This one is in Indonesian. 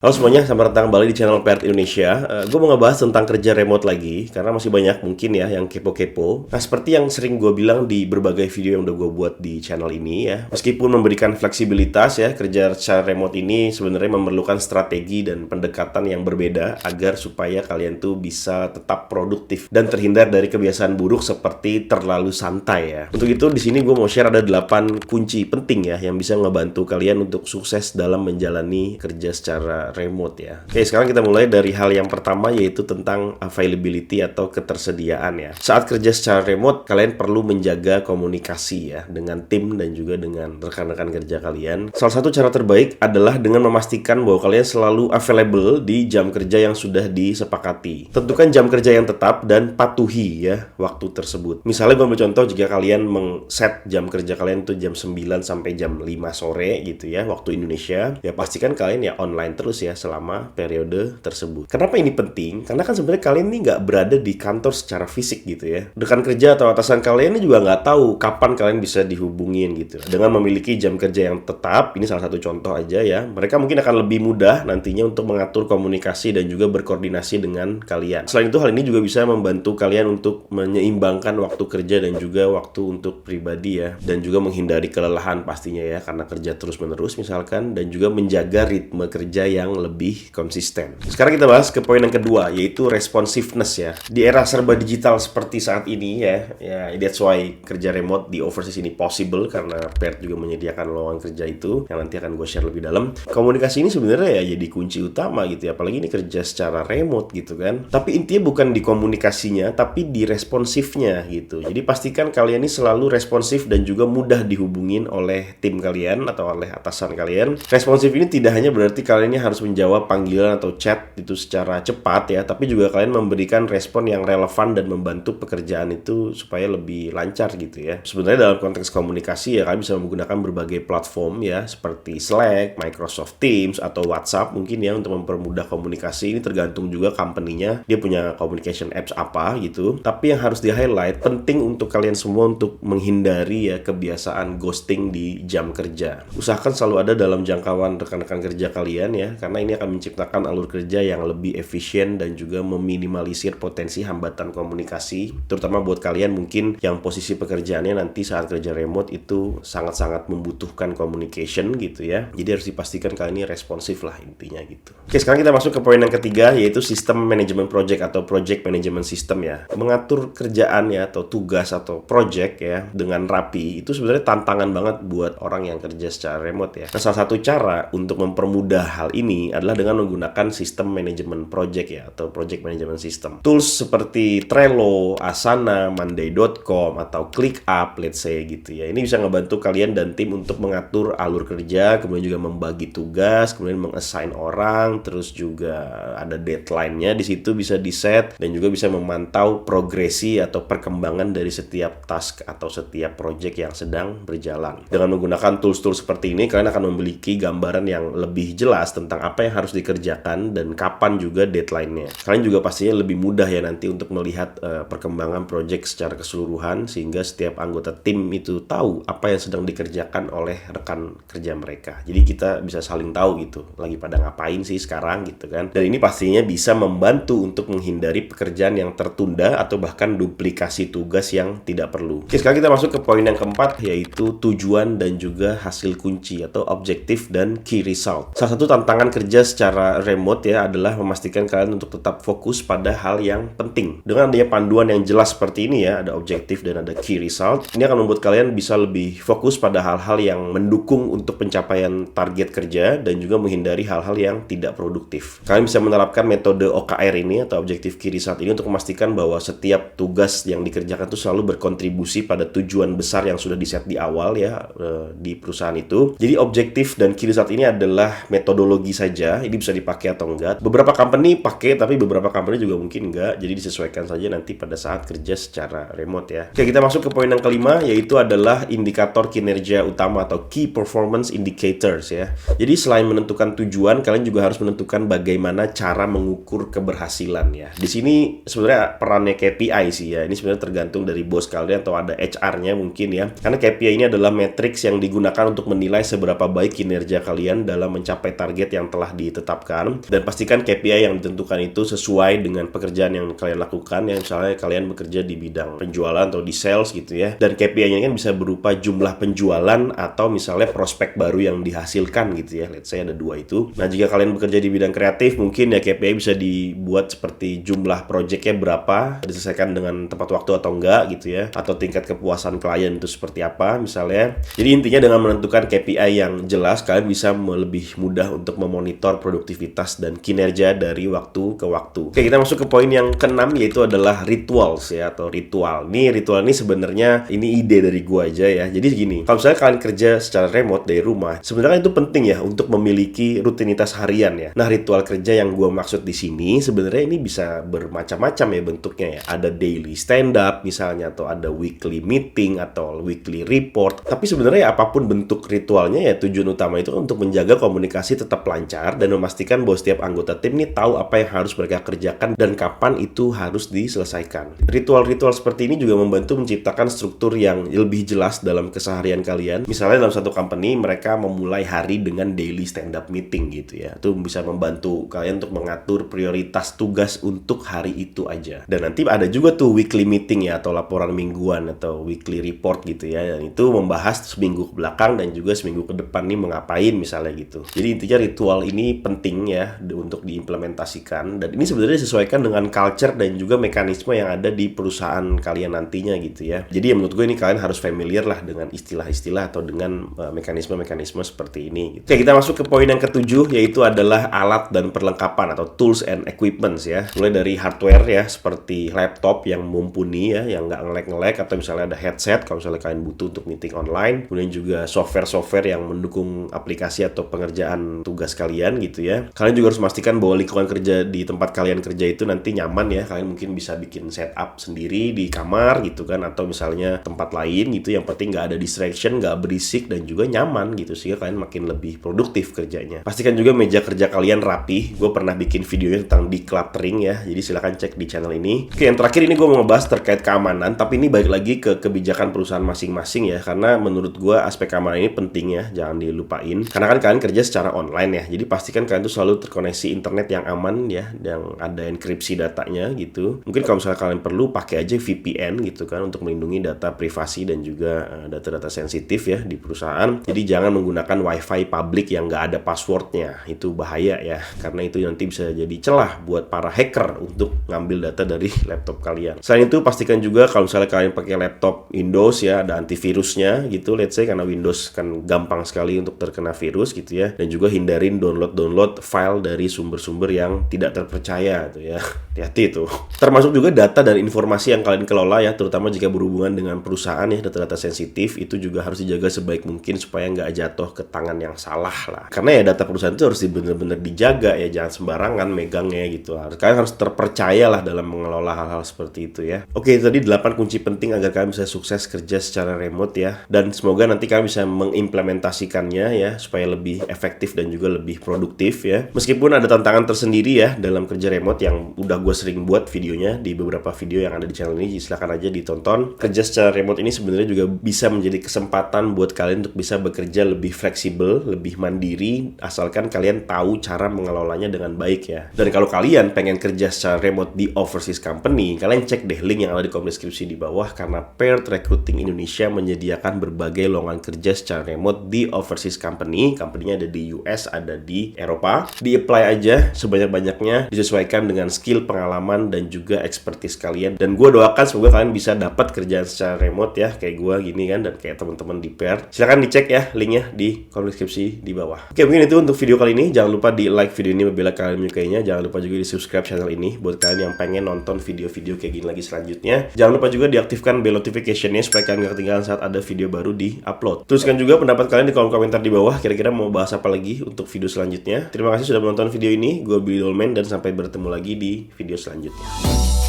Halo semuanya, selamat datang kembali di channel PR Indonesia. Gue mau ngebahas tentang kerja remote lagi, karena masih banyak mungkin ya yang kepo-kepo. Nah, seperti yang sering gue bilang di berbagai video yang udah gue buat di channel ini ya, meskipun memberikan fleksibilitas ya, kerja secara remote ini sebenarnya memerlukan strategi dan pendekatan yang berbeda agar supaya kalian tuh bisa tetap produktif dan terhindar dari kebiasaan buruk seperti terlalu santai ya. Untuk itu di sini gue mau share ada 8 kunci penting ya yang bisa ngebantu kalian untuk sukses dalam menjalani kerja secara remote ya. Oke, sekarang kita mulai dari hal yang pertama, yaitu tentang availability atau ketersediaan ya. Saat kerja secara remote, kalian perlu menjaga komunikasi ya dengan tim dan juga dengan rekan-rekan kerja kalian. Salah satu cara terbaik adalah dengan memastikan bahwa kalian selalu available di jam kerja yang sudah disepakati. Tentukan jam kerja yang tetap dan patuhi ya waktu tersebut. Misalnya gue ambil contoh, jika kalian meng-set jam kerja kalian itu jam 9 sampai jam 5 sore gitu ya, waktu Indonesia, ya pastikan kalian ya online terus ya selama periode tersebut. Kenapa ini penting? Karena kan sebenarnya kalian ini nggak berada di kantor secara fisik gitu ya. Rekan kerja atau atasan kalian ini juga nggak tahu kapan kalian bisa dihubungin gitu. Dengan memiliki jam kerja yang tetap, ini salah satu contoh aja ya, mereka mungkin akan lebih mudah nantinya untuk mengatur komunikasi dan juga berkoordinasi dengan kalian. Selain itu, hal ini juga bisa membantu kalian untuk menyeimbangkan waktu kerja dan juga waktu untuk pribadi ya, dan juga menghindari kelelahan pastinya ya, karena kerja terus-menerus misalkan, dan juga menjaga ritme kerja yang lebih konsisten. Sekarang kita bahas ke poin yang kedua, yaitu responsiveness ya. Di era serba digital seperti saat ini ya, that's why kerja remote di overseas ini possible, karena PR juga menyediakan lowongan kerja itu yang nanti akan gue share lebih dalam. Komunikasi ini sebenarnya ya jadi kunci utama gitu ya, apalagi ini kerja secara remote gitu kan. Tapi intinya bukan di komunikasinya, tapi di responsifnya gitu. Jadi pastikan kalian ini selalu responsif dan juga mudah dihubungin oleh tim kalian atau oleh atasan kalian. Responsif ini tidak hanya berarti kalian ini harus menjawab panggilan atau chat itu secara cepat ya, tapi juga kalian memberikan respon yang relevan dan membantu pekerjaan itu supaya lebih lancar gitu ya. Sebenarnya dalam konteks komunikasi ya, kalian bisa menggunakan berbagai platform ya, seperti Slack, Microsoft Teams, atau WhatsApp mungkin ya, untuk mempermudah komunikasi. Ini tergantung juga company-nya, dia punya communication apps apa gitu. Tapi yang harus di-highlight, penting untuk kalian semua untuk menghindari ya kebiasaan ghosting di jam kerja. Usahakan selalu ada dalam jangkauan rekan-rekan kerja kalian ya, karena ini akan menciptakan alur kerja yang lebih efisien dan juga meminimalisir potensi hambatan komunikasi, terutama buat kalian mungkin yang posisi pekerjaannya nanti saat kerja remote itu sangat-sangat membutuhkan communication gitu ya. Jadi harus dipastikan kalian ini responsif lah intinya gitu. Oke, sekarang kita masuk ke poin yang ketiga, yaitu sistem manajemen project atau project management system ya. Mengatur kerjaan ya atau tugas atau project ya dengan rapi itu sebenarnya tantangan banget buat orang yang kerja secara remote ya. Nah, salah satu cara untuk mempermudah hal ini adalah dengan menggunakan sistem manajemen project ya, atau project management system. Tools seperti Trello, Asana, Monday.com, atau ClickUp let's say gitu ya. Ini bisa ngebantu kalian dan tim untuk mengatur alur kerja, kemudian juga membagi tugas, kemudian meng-assign orang, terus juga ada deadline-nya di situ bisa di-set, dan juga bisa memantau progresi atau perkembangan dari setiap task atau setiap project yang sedang berjalan. Dengan menggunakan tools-tools seperti ini, kalian akan memiliki gambaran yang lebih jelas tentang apa yang harus dikerjakan dan kapan juga deadline-nya. Kalian juga pastinya lebih mudah ya nanti untuk melihat perkembangan project secara keseluruhan, sehingga setiap anggota tim itu tahu apa yang sedang dikerjakan oleh rekan kerja mereka. Jadi kita bisa saling tahu gitu, lagi pada ngapain sih sekarang gitu kan. Dan ini pastinya bisa membantu untuk menghindari pekerjaan yang tertunda atau bahkan duplikasi tugas yang tidak perlu. Oke, sekarang kita masuk ke poin yang keempat, yaitu tujuan dan juga hasil kunci atau objective dan key result. Salah satu tantangan kerja secara remote ya adalah memastikan kalian untuk tetap fokus pada hal yang penting. Dengan adanya panduan yang jelas seperti ini ya, ada objektif dan ada key result, ini akan membuat kalian bisa lebih fokus pada hal-hal yang mendukung untuk pencapaian target kerja dan juga menghindari hal-hal yang tidak produktif. Kalian bisa menerapkan metode OKR ini atau objektif key result ini untuk memastikan bahwa setiap tugas yang dikerjakan itu selalu berkontribusi pada tujuan besar yang sudah di-set di awal ya di perusahaan itu. Jadi objektif dan key result ini adalah metodologi saja, ini bisa dipakai atau enggak. Beberapa company pakai, tapi beberapa company juga mungkin enggak. Jadi disesuaikan saja nanti pada saat kerja secara remote ya. Oke, kita masuk ke poin yang kelima, yaitu adalah indikator kinerja utama atau key performance indicators ya. Jadi selain menentukan tujuan, kalian juga harus menentukan bagaimana cara mengukur keberhasilan ya. Di sini sebenarnya perannya KPI sih ya. Ini sebenarnya tergantung dari bos kalian atau ada HR-nya mungkin ya. Karena KPI ini adalah matriks yang digunakan untuk menilai seberapa baik kinerja kalian dalam mencapai target yang yang telah ditetapkan, dan pastikan KPI yang ditentukan itu sesuai dengan pekerjaan yang kalian lakukan. Yang misalnya kalian bekerja di bidang penjualan atau di sales gitu ya, dan KPI-nya kan bisa berupa jumlah penjualan atau misalnya prospek baru yang dihasilkan gitu ya. Let's say ada 2 itu. Nah, jika kalian bekerja di bidang kreatif, mungkin ya KPI bisa dibuat seperti jumlah projectnya berapa, diselesaikan dengan tepat waktu atau enggak gitu ya, atau tingkat kepuasan klien itu seperti apa misalnya. Jadi intinya dengan menentukan KPI yang jelas, kalian bisa lebih mudah untuk memonitor produktivitas dan kinerja dari waktu ke waktu. Oke, kita masuk ke poin yang ke-6, yaitu adalah rituals ya, atau ritual. Ritual ini sebenarnya ini ide dari gua aja ya. Jadi gini, kalau misalnya kalian kerja secara remote dari rumah, sebenarnya itu penting ya untuk memiliki rutinitas harian ya. Nah, ritual kerja yang gua maksud di sini sebenarnya ini bisa bermacam-macam ya bentuknya ya. Ada daily stand up misalnya, atau ada weekly meeting atau weekly report. Tapi sebenarnya apapun bentuk ritualnya ya, tujuan utama itu untuk menjaga komunikasi tetap lancar dan memastikan bahwa setiap anggota tim ini tahu apa yang harus mereka kerjakan dan kapan itu harus diselesaikan. Ritual-ritual seperti ini juga membantu menciptakan struktur yang lebih jelas dalam keseharian kalian. Misalnya dalam satu company mereka memulai hari dengan daily stand up meeting gitu ya. Itu bisa membantu kalian untuk mengatur prioritas tugas untuk hari itu aja. Dan nanti ada juga tuh weekly meeting ya, atau laporan mingguan atau weekly report gitu ya. Dan itu membahas seminggu ke belakang dan juga seminggu ke depan nih mengapain misalnya gitu. Jadi intinya ritual ini penting ya untuk diimplementasikan, dan ini sebenarnya disesuaikan dengan culture dan juga mekanisme yang ada di perusahaan kalian nantinya gitu ya. Jadi ya menurut gue ini kalian harus familiar lah dengan istilah-istilah atau dengan mekanisme-mekanisme seperti ini gitu. Oke, kita masuk ke poin yang ke-7, yaitu adalah alat dan perlengkapan atau tools and equipments ya. Mulai dari hardware ya, seperti laptop yang mumpuni ya, yang nggak nge-lag, atau misalnya ada headset kalau misalnya kalian butuh untuk meeting online. Kemudian juga software-software yang mendukung aplikasi atau pengerjaan tugas kalian gitu ya. Kalian juga harus memastikan bahwa lingkungan kerja di tempat kalian kerja itu nanti nyaman ya. Kalian mungkin bisa bikin setup sendiri di kamar gitu kan, atau misalnya tempat lain gitu. Yang penting nggak ada distraction, nggak berisik, dan juga nyaman gitu, sehingga kalian makin lebih produktif kerjanya. Pastikan juga meja kerja kalian rapi. Gue pernah bikin videonya tentang decluttering ya, jadi silahkan cek di channel ini. Oke, yang terakhir ini gue mau ngebahas terkait keamanan, tapi ini balik lagi ke kebijakan perusahaan masing-masing ya, karena menurut gue aspek keamanan ini penting ya, jangan dilupain. Karena kan kalian kerja secara online ya, jadi pastikan kalian tuh selalu terkoneksi internet yang aman ya, yang ada enkripsi datanya gitu. Mungkin kalau misalnya kalian perlu, pakai aja VPN gitu kan, untuk melindungi data privasi dan juga data-data sensitif ya di perusahaan. Jadi jangan menggunakan wifi publik yang nggak ada passwordnya, itu bahaya ya, karena itu nanti bisa jadi celah buat para hacker untuk ngambil data dari laptop kalian. Selain itu, pastikan juga kalau misalnya kalian pakai laptop Windows ya, ada antivirusnya gitu, let's say, karena Windows kan gampang sekali untuk terkena virus gitu ya. Dan juga hindarin download file dari sumber-sumber yang tidak terpercaya tuh ya. Hati-hati tuh. Termasuk juga data dan informasi yang kalian kelola ya, terutama jika berhubungan dengan perusahaan ya, data-data sensitif itu juga harus dijaga sebaik mungkin supaya nggak jatuh ke tangan yang salah lah. Karena ya data perusahaan itu harus benar-benar dijaga ya, jangan sembarangan megangnya gitu. Kalian harus terpercaya lah dalam mengelola hal-hal seperti itu ya. Oke, itu tadi 8 kunci penting agar kalian bisa sukses kerja secara remote ya. Dan semoga nanti kalian bisa mengimplementasikannya ya, supaya lebih efektif dan juga lebih produktif ya. Meskipun ada tantangan tersendiri ya dalam kerja remote yang udah gue sering buat videonya di beberapa video yang ada di channel ini, silahkan aja ditonton. Kerja secara remote ini sebenarnya juga bisa menjadi kesempatan buat kalian untuk bisa bekerja lebih fleksibel, lebih mandiri, asalkan kalian tahu cara mengelolanya dengan baik ya. Dan kalau kalian pengen kerja secara remote di overseas company, kalian cek deh link yang ada di kolom deskripsi di bawah, karena Paired Recruiting Indonesia menyediakan berbagai lowongan kerja secara remote di overseas company. Company-nya ada di US, ada di Eropa. Di-apply aja sebanyak-banyaknya, disesuaikan dengan skill, pengalaman, dan juga expertise kalian. Dan gue doakan semoga kalian bisa dapat kerjaan secara remote ya, kayak gue gini kan, dan kayak teman-teman di Paired. Silahkan dicek ya linknya di kolom deskripsi di bawah. Oke, mungkin itu untuk video kali ini. Jangan lupa di like video ini apabila kalian menyukainya. Jangan lupa juga di subscribe channel ini buat kalian yang pengen nonton video-video kayak gini lagi selanjutnya. Jangan lupa juga diaktifkan bell notification-nya supaya kalian gak ketinggalan saat ada video baru di upload. Tuliskan juga pendapat kalian di kolom komentar di bawah, kira-kira mau bahas apa lagi untuk video selanjutnya. Terima kasih sudah menonton video ini. Gue Billy Dolmen, dan sampai bertemu lagi di video selanjutnya.